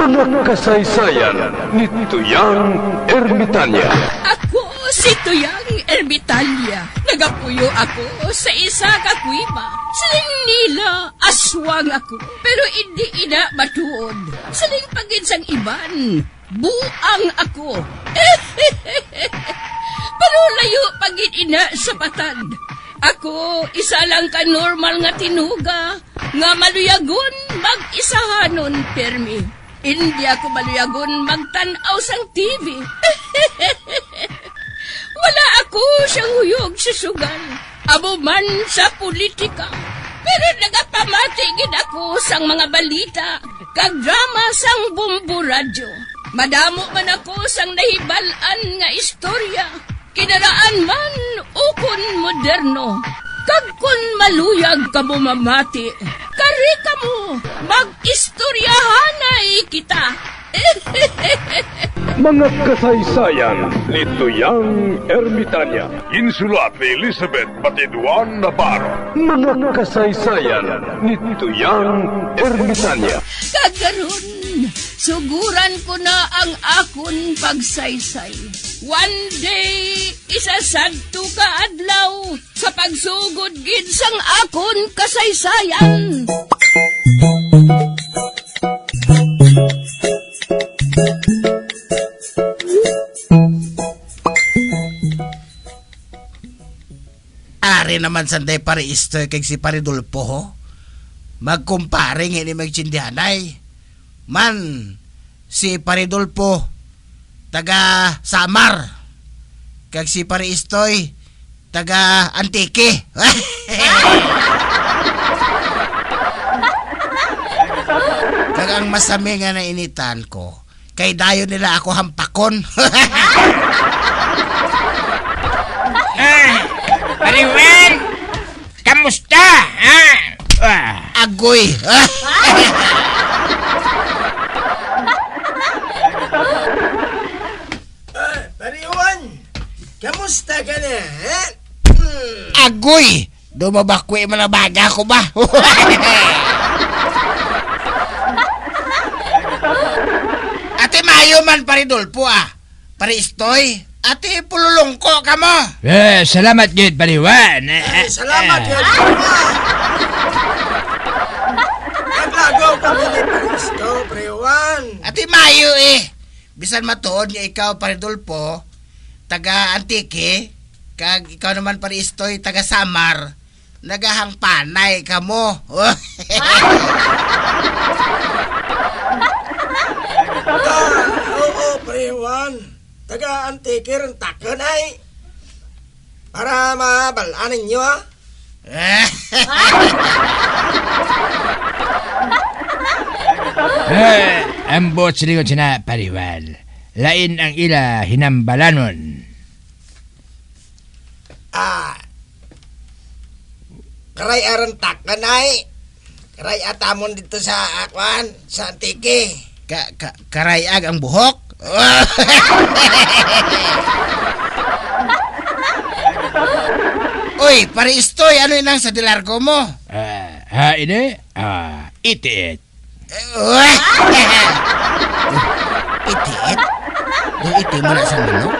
Mga kasaysayan ni Tuyang Ermitanya. Ako si Tuyang Ermitanya. Nagapuyo ako sa isa ka kuiba. Siling nila, aswang ako. Pero hindi ina matuod. Siling paginsang iban, buang ako. Pero layo pagin ina sa patad. Ako, isa lang ka normal nga tinuga, nga maluyagon mag-isahanon permi. Hindi ako maluyagon magtanaw sang TV. Wala ako siyang huyog sa sugal, abo man sa politika. Pero nagapamatagin ako sang mga balita, kag drama sang bumbu radyo. Madamo man ako sang nahibalan nga istorya, kinaraan man ukon moderno. Kag kun maluyag ka mo mamati, kari ka mo, mag-istoryahanay kita. Mga kasaysayan ni Tuyang Ermitanya. Insulat ni Elizabeth Batiduan Navarro. Mga kasaysayan ni Tuyang Ermitanya. Kagaron, suguran ko na ang akon pagsaysay. One day, isasadto ka adlaw sa pagsugod gid sang akon kasaysayan. Ari naman sanday pare isto kay si pare Dulpo ho. Magkumpare nga ni magtsindihanay. Man, si pare Dulpo taga Samar. Kag si pare Istoy taga Antique. Kag ang masami nga nainitan ko, kay dayo nila ako hampakon. Pariwan! Kamusta? Agoy! Pariwan! Kamusta ka na, ha? Agoy! Dumabakwi man na baga ko ba? Ate Mayo man paridolpo Pare Istoy, ate pululongko ka mo. Salamat gid Pariwan. Salamat yun, Pariwan! Naglagaw kami ni Paristo, Pariwan! Ate Mayo bisan matuod niya ikaw paridolpo, taga Antique, kag ikaw naman pare Istoy, taga Samar, nagahang panay ka mo. Oo, Pariwan. Taga-Antique rin takan ay. Para mabalanin nyo, ha? Ambot silingon sina Pariwan. Lain ang ila hinambalanon. Karay aran takan ay. Karay atamon dito sa Akwan, sa Antique. Karayag ang buhok. Uy, pare Istoy, ano inang sa dilargo mo? Ini? Itiit. Itiit? Doon iti mo na sa manok?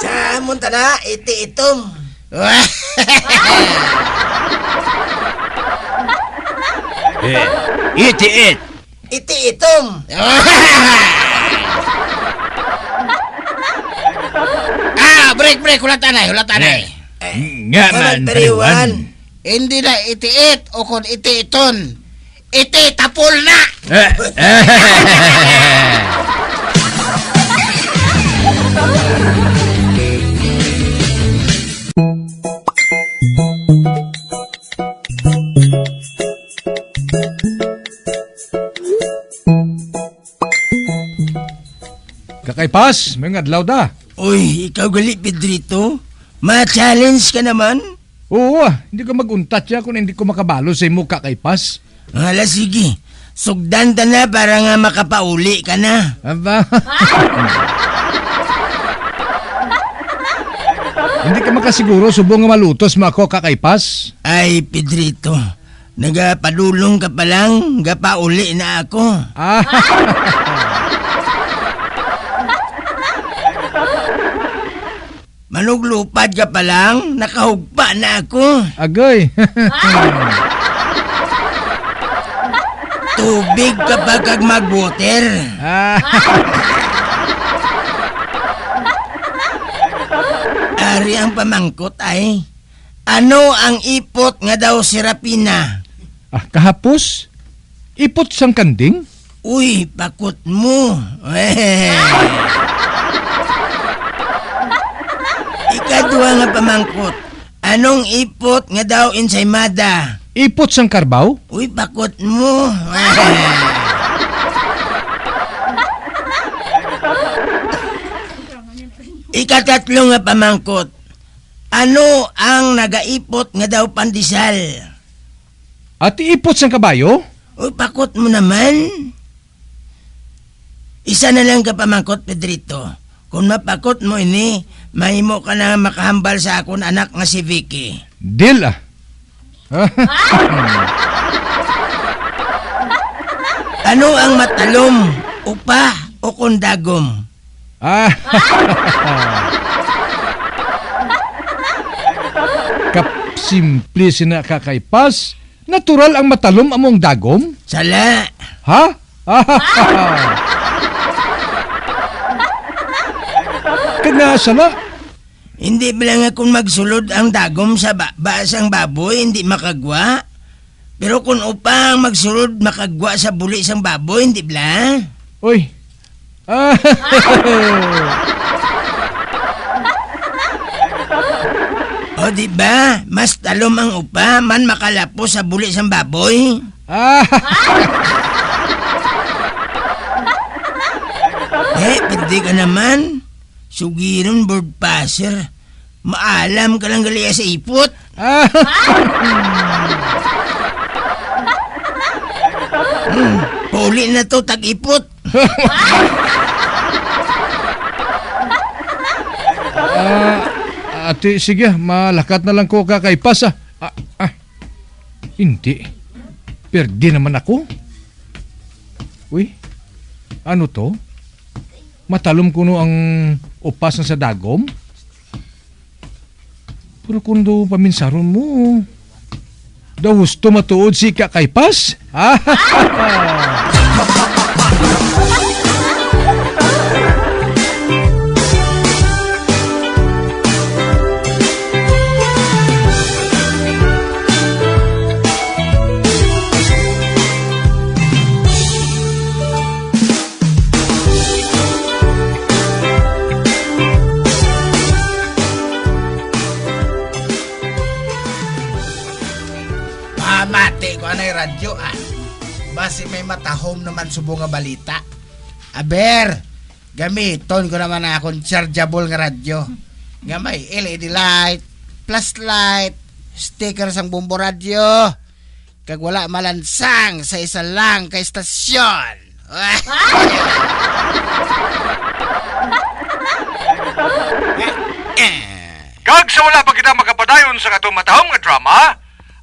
Sa muntana, iti-itom. Itiit. Iti-itom. Break, hulatanay. Nga man Pariwan. Hindi na itiit o kung iti-iton. Iti-tapol na! Kakaipas, may ngadlaw da. Uy, ikaw gali, Pedrito. Ma-challenge ka naman. Oo, hindi ko maguntat siya kung hindi ko makabalo sa imo kakaipas. Hala, sige. Sugdan ta na para nga makapauli ka na. Aba? Hindi ka makasiguro subong nga malutos mo ako kakaipas? Ay, Pedrito. Nagapadulong ka pa lang, gapauli na ako. Ah, Manuglupad ka pa lang, nakahugpa na ako. agoy. Tubig ka pa kag mag-water. Ah, Ari ang pamangkot ay, ano ang ipot nga daw si Rapina? kahapos? Ipot sang kanding? Uy, pakot mo. Ikaduha nga pamangkot, anong ipot nga daw ensaymada? Ipot sang karbaw? Uy, pakot mo. Ikatatlo nga pamangkot, ano ang nagaipot nga daw pandesal? At ipot sang kabayo? Uy, pakot mo naman. Isa na lang ka pamangkot, Pedrito. Kung mapakot mo ini, mahimo ka na makahambal sa akon anak nga si Vicky. Deal ah. Ano ang matalom? Upa o kondagom? Ah. Simple sina kakaipas. Natural ang matalom among dagom? Sala. Ha? Kanasala? Hindi ba lang akong magsulod ang dagom sa baasang baboy, hindi makagwa? Pero kung upang magsulod makagwa sa buli sang baboy, hindi ba? Uy. Ah. O di ba? Mas talom ang upa man makalapo sa buli sang baboy. Ah. Pwede ka naman. Sugiron board passer. Maalam ka lang gali sa ipot. Ah. Huli na to, tag-ipot. Ate, sige, malakat na lang ko kakaipas ah. Hindi. Perde naman ako. Uy, ano to? Matalom ko no ang upas na sa dagom? Pero kung do paminsaron mo, daw gusto matuod si kakaipas? Ah. Mate ko anay radyo ah. Basi may matahom naman subo nga balita. Aber, gamiton ko naman akong chargeable nga radyo. Nga may LED light, plus light, sticker sang bumbo radyo. Kag wala malansang sa isa lang ka istasyon. Kag sa wala pa kita makapadayon sa katong matahong nga drama,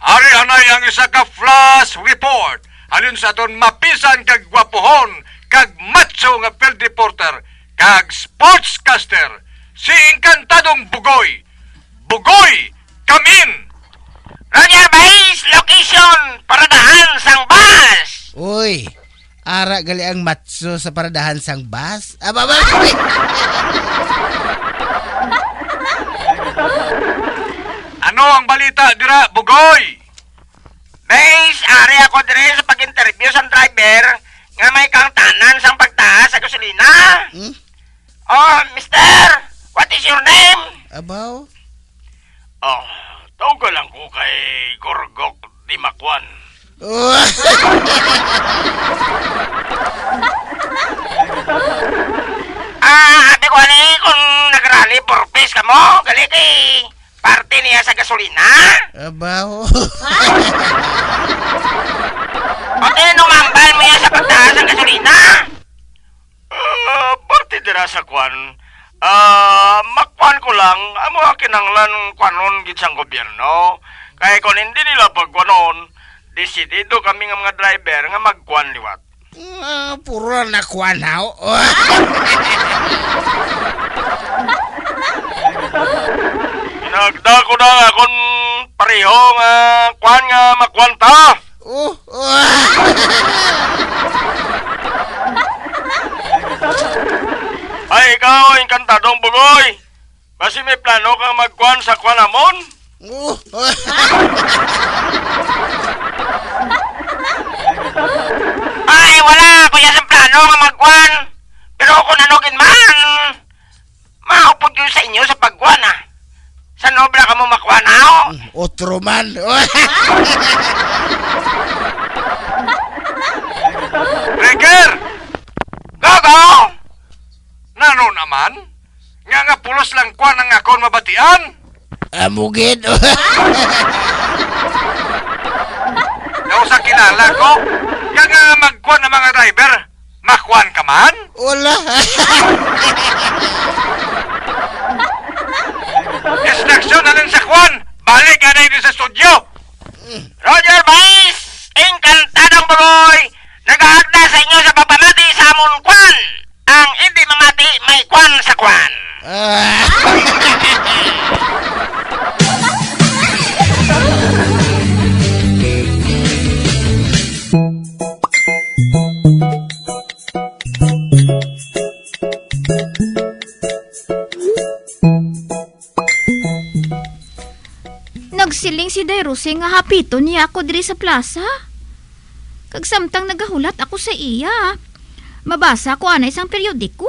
ari anay ang isa ka flash report halin sa aton mapisan kag gwapohon kag macho nga field reporter kag sportscaster si Encantadong Bugoy. Bugoy Kamin. Roger Base, location, Paradahan sang bus. Uy, ara gali ang matso sa paradahan sang bus. Aba. Ano ang balita dira, Bugoy? Base, ari ako dire sa pag-interview sang driver nga may kang tanan sang pagtaas sa gasolina. Oh, mister, what is your name? Abaw? Oh, tawag lang ko kay Gorgok Dimakwan. Ate ko ani kung nagrally purpose ka mo, gali kay parte niya sa gasolina. Abaw? Pati numambal mo yan sa pagtaas ng gasolina. Parte dira sa kwan. Makwan ko lang, amo kinanglan kwanon gid sang gobyerno. Kaya kung hindi nila pagkwanon, desidido kami nga mga driver nga magkuan liwat. Puro na kuanaw. Pinagda ko na nga kung pareho nga kuan nga makuan ta. Ay, ikaw, enkantadong bugoy. Basi may plano kang magkuan sa kuan amon? Ay, wala. Kuya sa plano nga magkuan. Pero kung nanogin man, maupod yun sa inyo sa pagkuan ah. Sa nobla ka mo makuan ako. Otro man. Breaker! Gogo! Nano naman? Nga pulos lang kwa ng akon mabatian? Amugid. Daw sa kilala ko, nga magkuan ng mga driver, makuan ka man? Wala. Instruction na lang sa kwan, balik ka na yun sa studio. Roger Vice! Enkantadong baboy! Nagahagda sa inyo sa pagpamati sa amon kwan! Ang hindi mamati may kwan sa kwan! Nagsiling si Dairose nga hapito niya ako diri sa plaza. Kag samtang nagahulat ako sa iya. Mabasa ko anay isang periodiko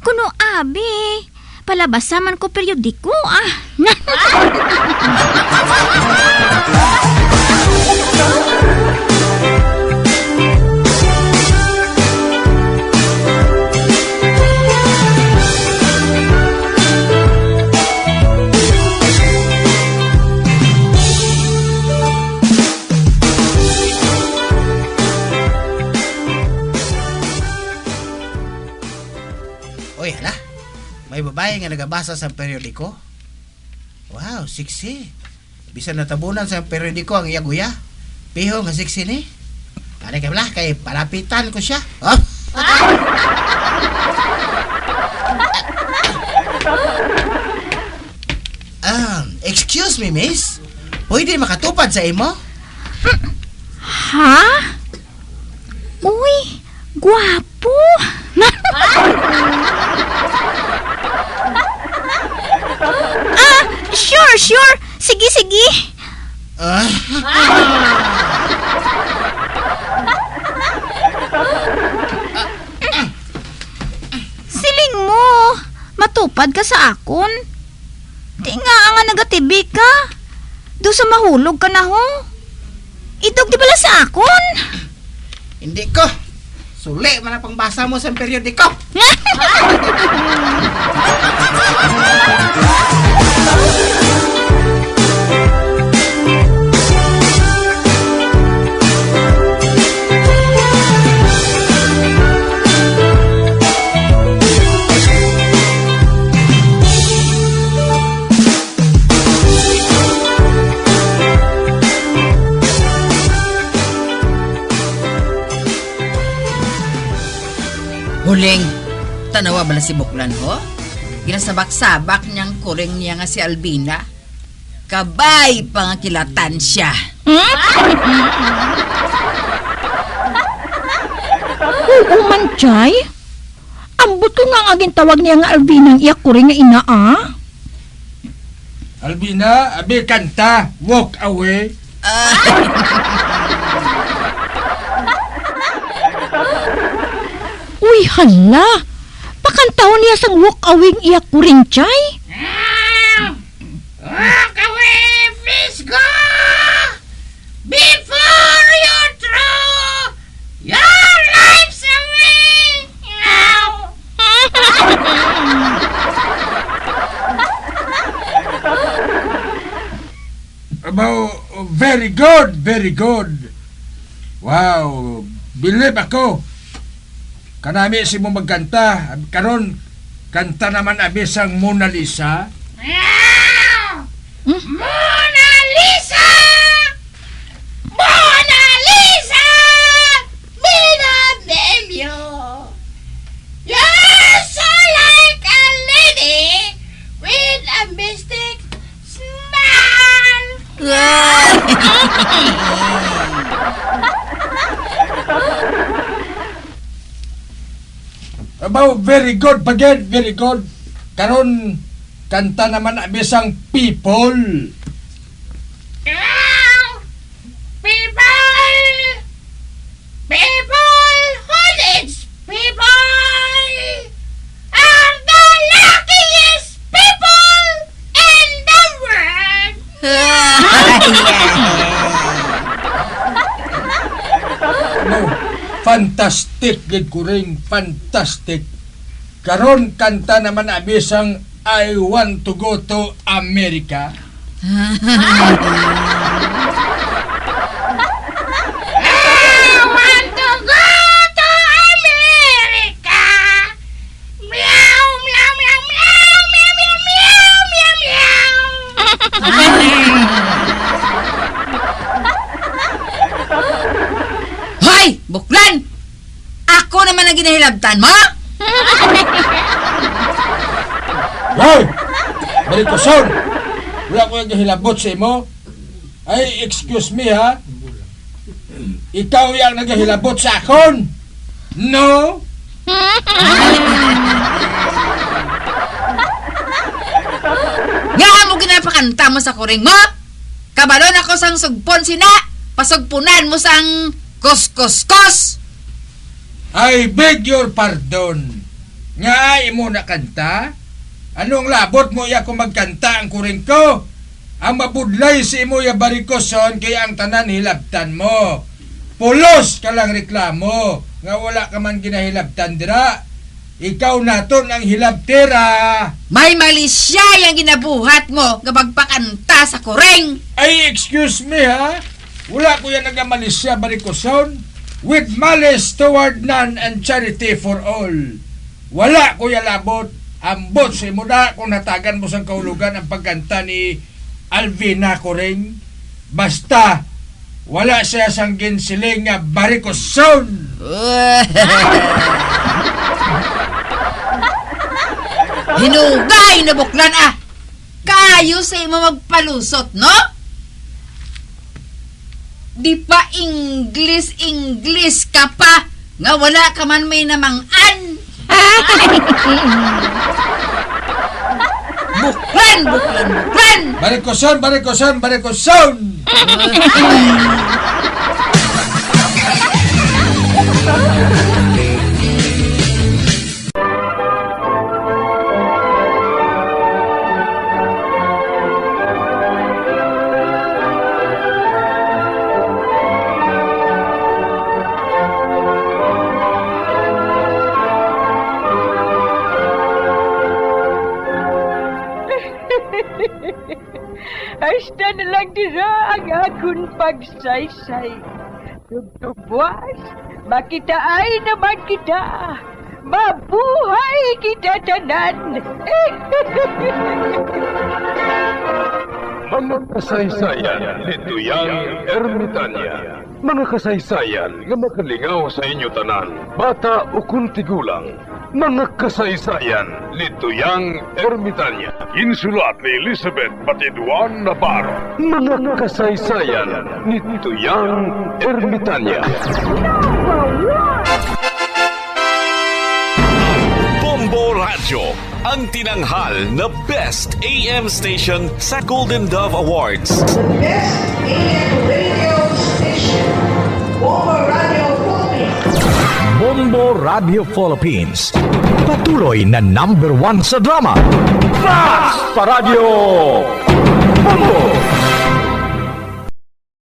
Kuno abi, palabasa man ko periodiko Oy, hala. May babae nga nagabasa sa periodiko. Wow, sexy. Bisan natabunan sa periodiko ang iya guya. Piho nga sexy ni. Pare ka bala, kay palapitan ko siya. Oh. Excuse me, miss. Pwede makatupad sa imo? Ha? Uy, gwapo. Sure. Sige. Siling mo, matupad ka sa akon. Di nga nga nagatibi ka. Do sa mahulog ka na ho. Itog di bala sa akon. Hindi ko. Suli man ang pangbasa mo sa periodiko. Huling, tanawa bala si Buklan ho? Ginasabak-sabak niyang kuring niya nga si Albina. Kabay pa nga kilatan siya. Oo man, Chay. Ambot ko nga aging tawag niya nga Alvinang iya kuring nga ina Albina, abi kanta, walk away. Uy, hala. Pakantaw niya sang walk away iya kuring, Chay. Walk away, please go! Before you throw your lives away! Very good. Wow, believe ako. Kanami si mo magkanta. Karon kanta naman abi sang Mona Lisa. Mona Lisa! Mona Lisa! Binabemyo! You're so like a lady with a mystic smile! About very good pagid, very good. Karon kanta naman na bisang people. People! People! College people! Are the luckiest people in the world! No, fantastic gid kuring, fantastic. Karon kanta naman na bisang I want to go to America. I want to go to America! Meow, meow, meow, meow, meow, meow, meow, meow, meow! Hoy, Buklan! Ako naman ang ginahilabtan mo? Hoy! Balik ko son! Wala ko yung hilabot sa imo. Ay, excuse me ha. Ikaw yung naghihilabot sa akon. No? Nga mo ginapakanta mo sa kuring mo? Kabalon ako sang sugpon sina. Pasugpunan mo sang kos-kos-kos. I beg your pardon. Nga imo na kanta? Anong labot mo ya kung magkanta ang kuring ko? Ang mabudlay si imo ya barikoson kaya ang tanan hilabtan mo. Pulos ka lang reklamo nga wala ka man ginahilabtan dira. Ikaw naton ang hilabtera. May mali siya yung ginabuhat mo kapag pakanta sa kuring. Ay, excuse me ha? Wala ko yan nagamalisya barikoson. With malice toward none and charity for all. Wala ko yan labot. Ambot sa imo na kung natagan mo sang kaulugan ang pagkanta ni Alvina Coring. Basta, wala siya sang ginsiling nga barikoson. Hinugay na Buklan ah. Kayo sa imo magpalusot, no? Di pa English ka pa nga wala ka man may namang-an. Buklan! Barikoson! Hasta na lang dira ang akong pagsaysay. Tugtugwas, makitaan naman kita. Mabuhay kita tanan. Mga kasaysayan ni Tuyang Ermitanya. Mga kasaysayan nga makalingaw sa inyo tanan, bata o kung tigulang. Mga kasaysayan ni Tuyang Ermitanya. Insulat ni Elizabeth Batiduan Navarro. Mga kasaysayan ni Tuyang Ermitanya. Bombo Radio, ang tinanghal na Best AM Station sa Golden Dove Awards. Best AM radio station, Bombo Radio Philippines. Bombo Radio Philippines. Patuloy na #1 sa drama. Flash Paradyo Bombo!